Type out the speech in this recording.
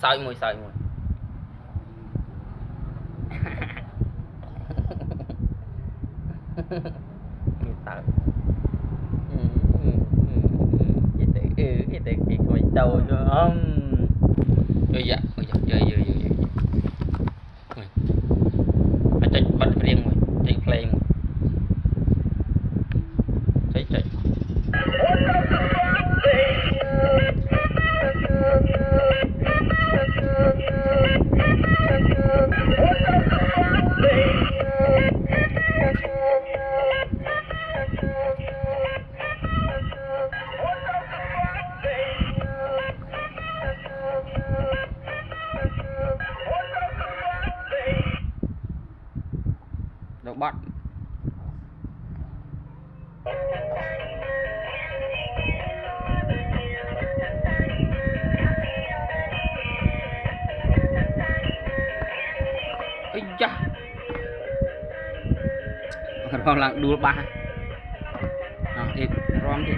sợi mùi sợi mùi người ta cái khỏi đầu cho ơi dạ chơi chạy bật riêng rồi chạy play rồi chạy đâu bắt ây da con lặng đua ba đi rom đi